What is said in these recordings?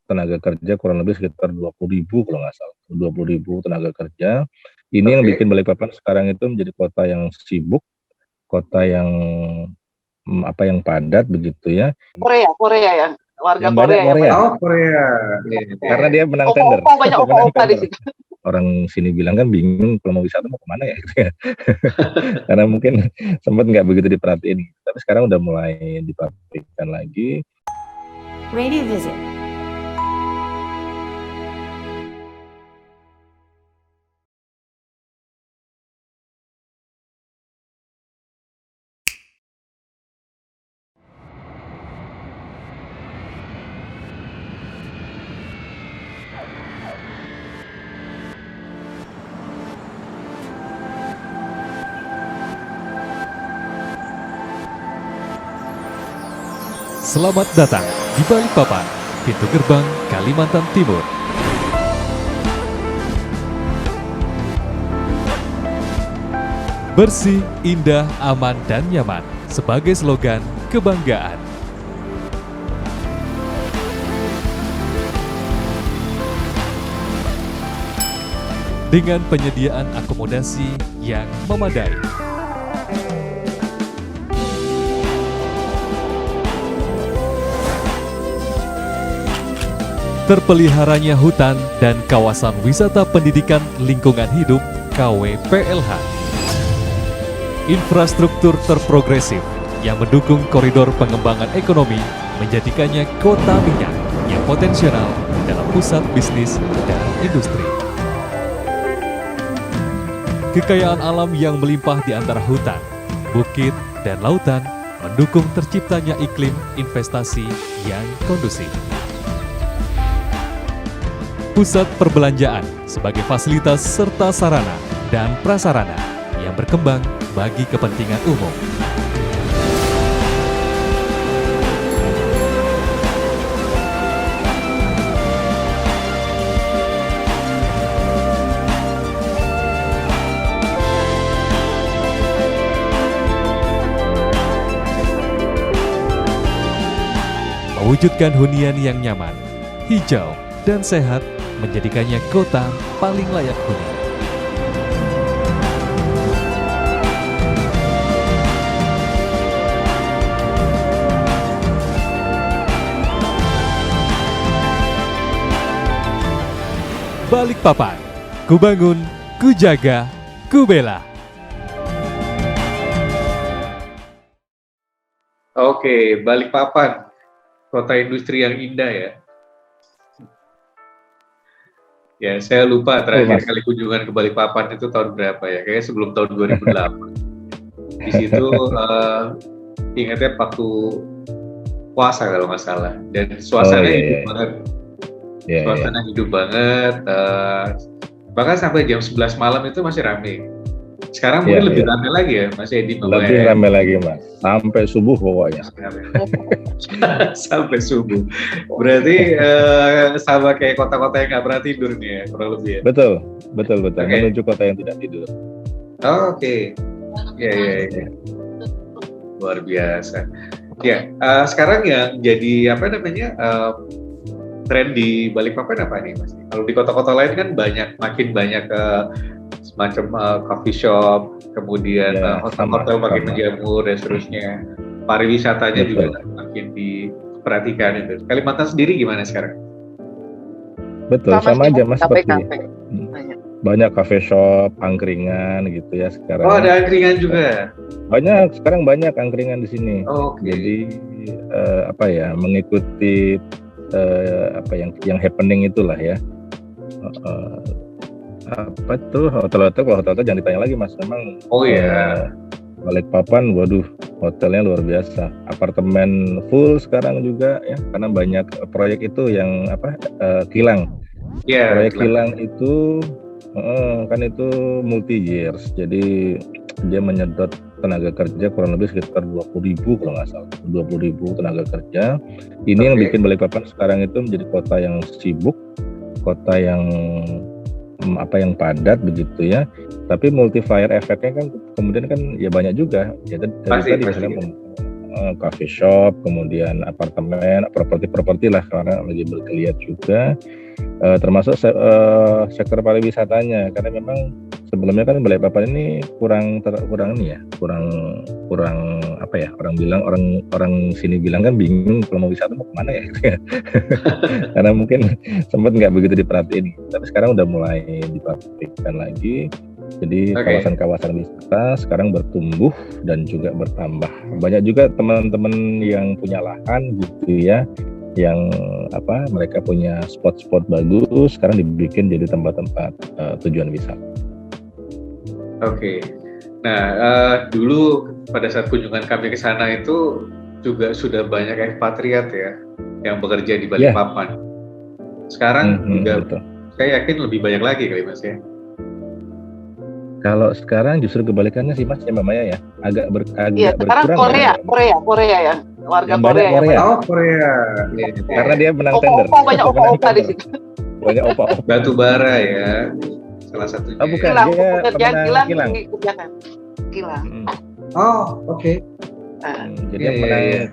tenaga kerja kurang lebih sekitar 20.000 kalau nggak salah, 20.000 tenaga kerja. Ini yang bikin Balikpapan sekarang itu menjadi kota yang sibuk, kota yang yang padat begitu ya. Korea ya, warga yang Korea banyak Korea. Oh, Korea. Karena dia menang tender. Banyak opa-opa di situ. Orang sini bilang kan bingung kalau mau wisata mau kemana ya gitu ya. Karena mungkin sempat nggak begitu diperhatiin. Tapi sekarang udah mulai diperhatikan lagi. Radio Visit. Selamat datang di Balikpapan, pintu gerbang Kalimantan Timur. Bersih, indah, aman, dan nyaman sebagai slogan kebanggaan. Dengan penyediaan akomodasi yang memadai. Terpeliharanya hutan dan kawasan wisata pendidikan lingkungan hidup KWPLH. Infrastruktur terprogresif yang mendukung koridor pengembangan ekonomi menjadikannya kota minyak yang potensial dalam pusat bisnis dan industri. Kekayaan alam yang melimpah di antara hutan, bukit, dan lautan mendukung terciptanya iklim investasi yang kondusif. Pusat perbelanjaan sebagai fasilitas serta sarana dan prasarana yang berkembang bagi kepentingan umum. Mewujudkan hunian yang nyaman, hijau, dan sehat menjadikannya kota paling layak huni. Balikpapan, ku bangun, ku jaga, ku bela. Oke, Balikpapan, kota industri yang indah ya. Ya, saya lupa terakhir kali kunjungan ke Balikpapan itu tahun berapa ya? Kayaknya sebelum tahun 2008. Di situ ingatnya waktu puasa kalau nggak salah. Dan suasana hidup banget. Suasana hidup banget. Bahkan sampai jam 11 malam itu masih ramai. Sekarang mungkin lebih ramai lagi ya, Mas Edi. Lebih ramai lagi, Mas. Sampai subuh pokoknya. Sampai subuh. Berarti sama kayak kota-kota yang nggak pernah tidur nih ya, kurang lebih ya. Betul. Okay. Menuju kota yang tidak tidur. Oke. Ya. Luar biasa. Ya, sekarang yang jadi tren di Balikpapan apa nih, Mas? Kalau di kota-kota lain kan makin banyak semacam coffee shop, kemudian hotel-hotel makin menjamur dan seterusnya. Pariwisatanya juga makin diperhatikan itu. Kalimantan sendiri gimana sekarang? Betul, sama aja Mas, seperti banyak cafe shop, angkringan gitu ya sekarang. Oh, ada angkringan juga. Sekarang banyak angkringan di sini. Jadi mengikuti yang happening itulah ya. Hotel-hotel jangan ditanya lagi Mas, memang Balikpapan, waduh, hotelnya luar biasa, apartemen full sekarang juga ya, karena banyak proyek itu yang kilang. Proyek kilang itu kan itu multi years, jadi dia menyedot tenaga kerja kurang lebih sekitar 20.000 kalau nggak salah, 20.000 tenaga kerja. Ini yang bikin Balikpapan sekarang itu menjadi kota yang sibuk, kota yang yang padat begitu ya, tapi multiplier efeknya kan kemudian kan ya banyak juga ya, tadi coffee shop, kemudian apartemen, properti lah sekarang lagi bergeliat juga, termasuk sektor pariwisatanya, karena memang sebelumnya kan Balikpapan ini kurang apa ya, orang sini bilang kan bingung kalau mau wisata mau kemana ya gitu ya. Karena mungkin sempat nggak begitu diperhatiin, tapi sekarang udah mulai diperhatikan lagi. Jadi kawasan-kawasan wisata sekarang bertumbuh dan juga bertambah. Banyak juga teman-teman yang punya lahan gitu ya, yang mereka punya spot-spot bagus, sekarang dibikin jadi tempat-tempat tujuan wisata. Oke. Nah, dulu pada saat kunjungan kami ke sana itu juga sudah banyak ekspatriat ya yang bekerja di Balikpapan. Sekarang juga betul. Saya yakin lebih banyak lagi kali Mas ya. Kalau sekarang justru kebalikannya sih Mas, ya Mbak Maya ya, agak berkurang. Sekarang Korea ya, warga Korea. Oh Korea. Ya. Karena dia menang tender. Banyak opa-opa di situ. Banyak opa-opa. Batu bara ya, salah satunya. Oh bukan, dia pemenang Kilang. Oh oke. Jadi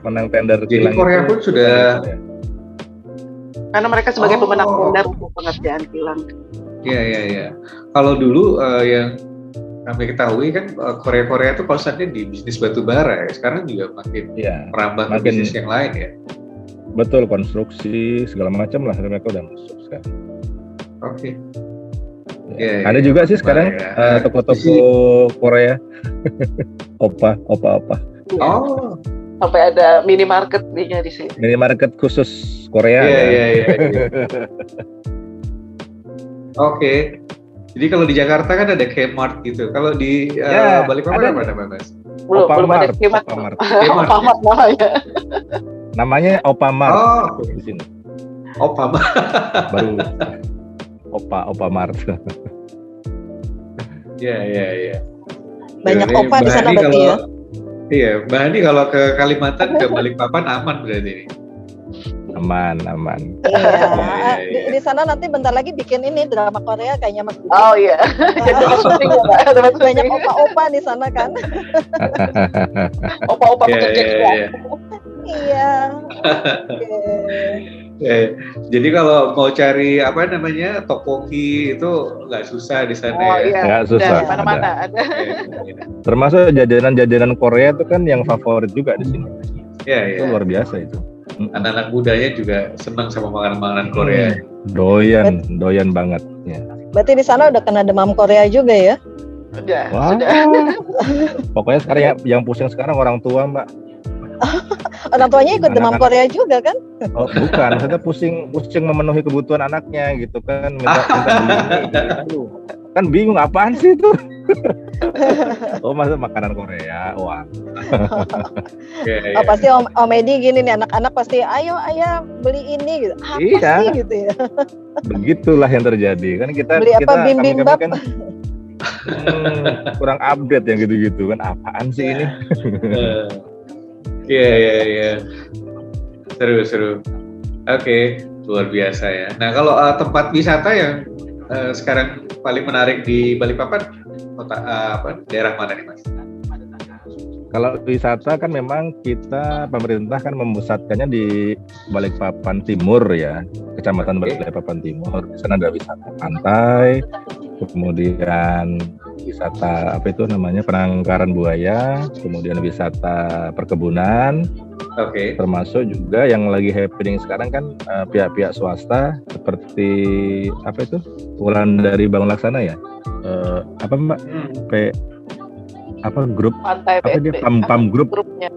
menang tender. Jadi Korea pun sudah. Karena mereka sebagai pemenang tender untuk pengerjaan kilang. Iya. Kalau dulu yang kami ketahui kan Korea itu konsennya di bisnis batu bara ya. Sekarang juga makin merambah ke bisnis yang lain ya. Betul, konstruksi segala macam lah mereka udah masuk sekarang. Oke. Ada juga sih sekarang toko-toko Korea. opa. Oh. Sampai ada minimarket-nya di sini. Minimarket khusus Korea. Iya. Oke. Jadi kalau di Jakarta kan ada Kmart gitu. Kalau di Balikpapan apa namanya, Mas? Belum ada Kmart. Opamart namanya. Namanya Opamart. Oh, di sini. Opamart. Baru Opamart. Iya. Banyak opa di sana berarti ya. Iya, Mbak Hani kalau ke Kalimantan ke Balikpapan aman berarti ini. Aman. Iya. Di sana nanti bentar lagi bikin ini drama Korea kayaknya Mas. Oh iya. Banyak opa-opa di sana kan. Opa-opa bekerja. Iya. Jadi kalau mau cari topoki itu nggak susah di sana ya. Nggak susah. Mana-mana ada. Termasuk jajanan Korea itu kan yang favorit juga di sini. Iya. Itu luar biasa itu. Anak-anak mudanya juga senang sama makanan-makanan Korea. Doyan banget. Ya. Berarti di sana udah kena demam Korea juga ya? Sudah. Pokoknya sekarang yang pusing sekarang orang tua, Mbak. Orang tuanya ikut demam Korea juga kan? Oh bukan, maksudnya pusing memenuhi kebutuhan anaknya gitu kan, minta beli. Kan bingung apaan sih itu? Oh masa makanan Korea, wah. Pasti Om Edi gini nih, anak-anak pasti ayo ayah beli ini gitu. Apa sih gitu ya? Begitulah yang terjadi kan kita. Beli apa bimbingbap? Kan, kurang update yang gitu-gitu kan, apaan sih ini? Iya. Seru. Oke, luar biasa ya. Nah kalau tempat wisata yang sekarang paling menarik di Balikpapan, daerah mana nih Mas? Kalau wisata kan memang pemerintah kan memusatkannya di Balikpapan Timur ya, Kecamatan Balikpapan Timur. Di sana ada wisata pantai, kemudian wisata penangkaran buaya, kemudian wisata perkebunan. Termasuk juga yang lagi happening sekarang kan pihak-pihak swasta seperti Wulandari Bangun Laksana ya. Grup Pantai PAM Group ya.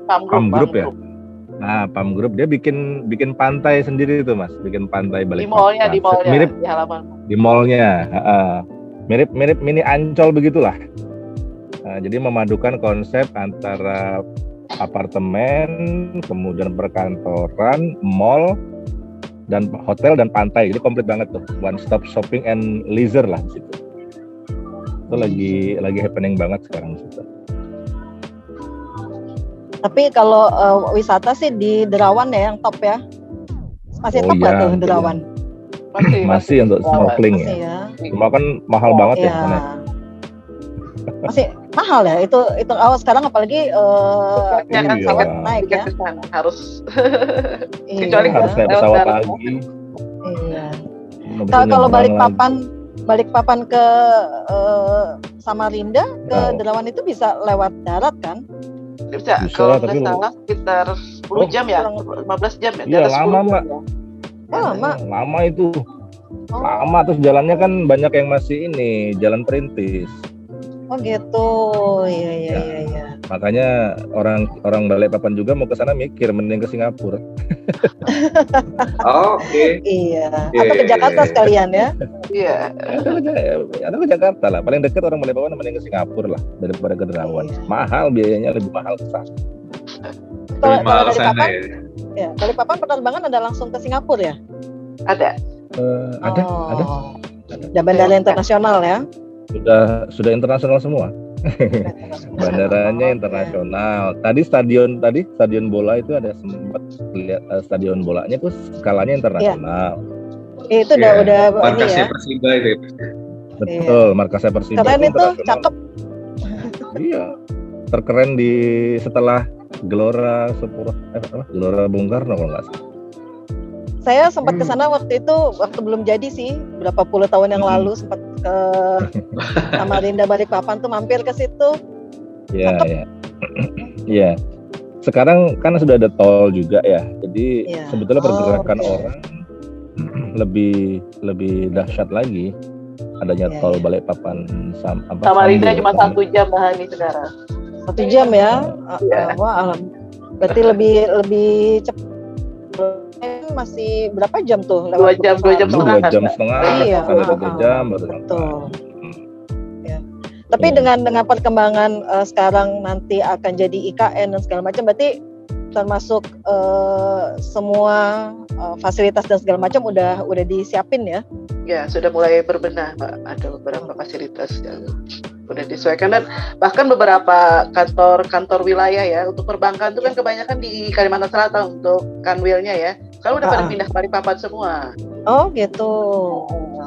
Nah, PAM Group dia bikin pantai sendiri itu Mas, bikin pantai Balikpapan. Di mallnya mirip di halaman. Di mallnya, mirip mini Ancol begitulah. Nah, jadi memadukan konsep antara apartemen, kemudian perkantoran, mall, dan hotel dan pantai. Jadi komplit banget tuh, one stop shopping and leisure lah di situ. Itu lagi happening banget sekarang situ. Tapi kalau wisata sih di Derawan ya yang top ya. Masih top nggak tuh Derawan? Masih untuk snorkeling ya. Cuma kan mahal banget ya sana. mahal ya itu awal sekarang apalagi jangan Iya. sampai naik ya. ke sana harus Iya. kecuali Harus naik lewat pesawat darat. lagi. Iya. Mau Kalau nyebrang Balikpapan ke Samarinda ke Oh. Derawan itu bisa lewat darat kan? Bisa, Bisa, kalau tapi nggak salah sekitar 10 jam ya, 15 jam ya. Iya, Di atas lama, 10 Mbak. jam ya. Oh, lama. Lama itu. Oh. Lama, terus jalannya kan banyak yang masih ini, jalan perintis. Oh gitu. Iya. Makanya orang Balikpapan juga mau ke sana mikir mending ke Singapura. Oke. Iya. Atau ke Jakarta sekalian ya. Iya. Atau ke Jakarta lah. Paling dekat orang Balikpapan mending ke Singapura lah daripada ke Derawan. Iya. Mahal biayanya, lebih mahal ke sana. Kalau Mahal dari sana Papan, ya. ya, Balikpapan penerbangan ada langsung ke Singapura ya? Ada. Ada. Ada bandara internasional ya. Sudah internasional semua. Bandaranya internasional. Tadi stadion bola itu ada sempat lihat stadion bolanya itu skalanya internasional. Itu Iya, udah ini markasnya ya. Persiba itu ya. Betul, markasnya Persiba Keren itu, internasional. cakep. Iya. Terkeren setelah Gelora Gelora Bung Karno kalau nggak salah. Saya sempat ke sana waktu itu waktu belum jadi sih, berapa puluh tahun yang lalu sempat ke Samarinda Balikpapan tuh mampir ke situ. Iya, iya. Iya. Sekarang kan sudah ada tol juga ya. Jadi Iya. sebetulnya pergerakan oke. orang lebih dahsyat lagi adanya Iya, tol iya. Balikpapan Samarinda Sambung. cuma 1 jam bahani sekarang. 1 jam ya. Iya. Wah, berarti lebih cepat. Masih berapa jam tuh? 2 jam, 2 jam Dua setengah. jam setengah, Iya, ada 2 jam baru betul. sampai. Ya. Tapi Iya. dengan perkembangan sekarang nanti akan jadi IKN dan segala macam, berarti termasuk semua fasilitas dan segala macam udah disiapin ya? Ya, sudah mulai berbenah, Mbak. Ada beberapa fasilitas yang sudah disesuaikan dan bahkan beberapa kantor wilayah ya untuk perbankan itu kan kebanyakan di Kalimantan Selatan untuk kanwilnya ya. Kalau udah pada pindah ke Balikpapan semua. Oh gitu.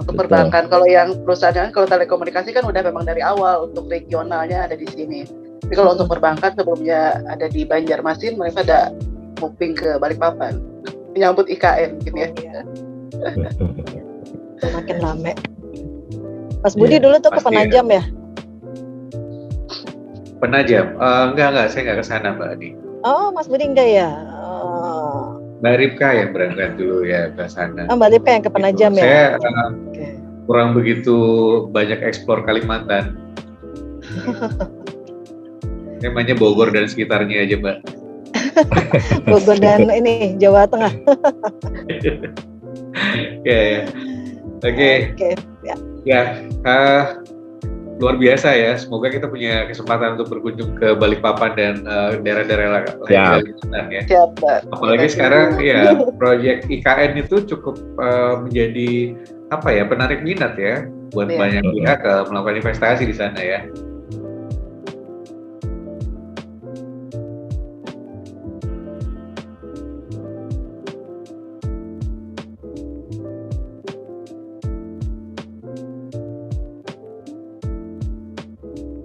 Untuk Betul. perbankan, kalau yang perusahaan kalau telekomunikasi kan udah memang dari awal untuk regionalnya ada di sini. Tapi kalau untuk perbankan sebelumnya ada di Banjarmasin, mereka ada moving ke Balikpapan menyambut IKN gitu ya. Iya. Makin rame. Mas Budi Iya, dulu tuh ke pasti Penajam ya? Penajam. Enggak, saya nggak ke sana Mbak Adi. Oh, Mas Budi enggak ya? Oh, Mbak Ripka yang berangkat dulu ya ke sana. Mbak Ripka yang ke Penajam Gitu. ya? Saya Oke. kurang begitu banyak eksplor Kalimantan. Namanya Bogor dan sekitarnya aja Mbak. Bogor dan ini Jawa Tengah. Ya. Oke. Oke. Ya. Ya, luar biasa ya. Semoga kita punya kesempatan untuk berkunjung ke Balikpapan dan daerah-daerah lain di Siap. Kalimantan ya. Siap, Mbak. Apalagi sekarang ya proyek IKN itu cukup menjadi penarik minat ya buat Iya. banyak pihak melakukan investasi di sana ya.